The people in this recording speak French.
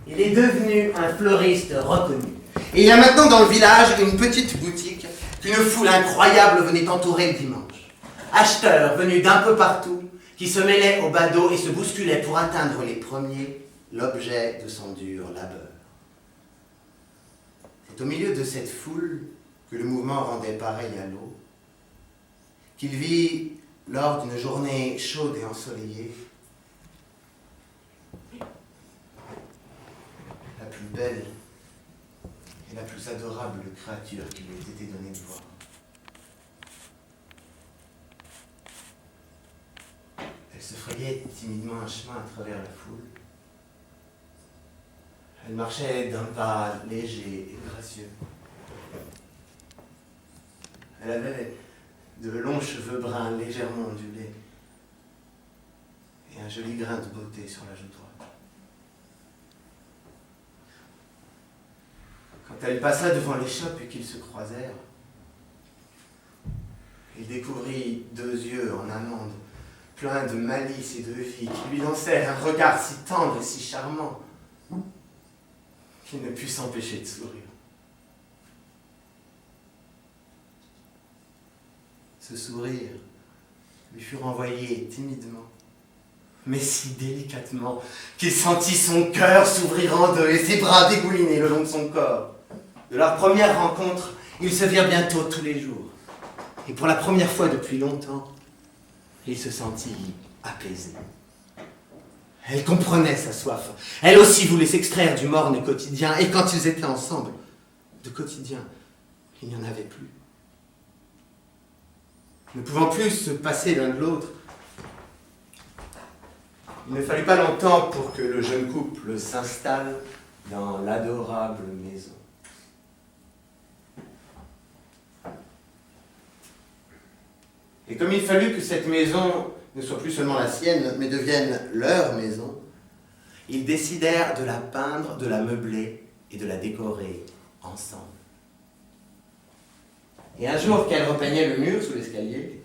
Il est devenu un fleuriste reconnu. Et il y a maintenant dans le village une petite boutique qu'une foule incroyable venait entourer le dimanche. Acheteurs venus d'un peu partout, qui se mêlaient au badaud et se bousculaient pour atteindre les premiers l'objet de son dur labeur. C'est au milieu de cette foule que le mouvement rendait pareil à l'eau, qu'il vit lors d'une journée chaude et ensoleillée la plus belle et la plus adorable créature qui lui ait été donnée de voir. Elle se frayait timidement un chemin à travers la foule. Elle marchait d'un pas léger et gracieux. Elle avait de longs cheveux bruns légèrement ondulés et un joli grain de beauté sur la joue droite. Quand elle passa devant l'échoppe et qu'ils se croisèrent, il découvrit deux yeux en amande, pleins de malice et de vie, qui lui lancèrent un regard si tendre et si charmant qu'il ne put s'empêcher de sourire. Ce sourire lui fut renvoyé timidement, mais si délicatement, qu'il sentit son cœur s'ouvrir en deux et ses bras dégouliner le long de son corps. De leur première rencontre, ils se virent bientôt tous les jours. Et pour la première fois depuis longtemps, il se sentit apaisé. Elle comprenait sa soif. Elle aussi voulait s'extraire du morne quotidien. Et quand ils étaient ensemble, de quotidien, il n'y en avait plus. Ne pouvant plus se passer l'un de l'autre, il ne fallut pas longtemps pour que le jeune couple s'installe dans l'adorable maison. Et comme il fallut que cette maison ne soit plus seulement la sienne, mais devienne leur maison, ils décidèrent de la peindre, de la meubler et de la décorer ensemble. Et un jour qu'elle repeignait le mur sous l'escalier,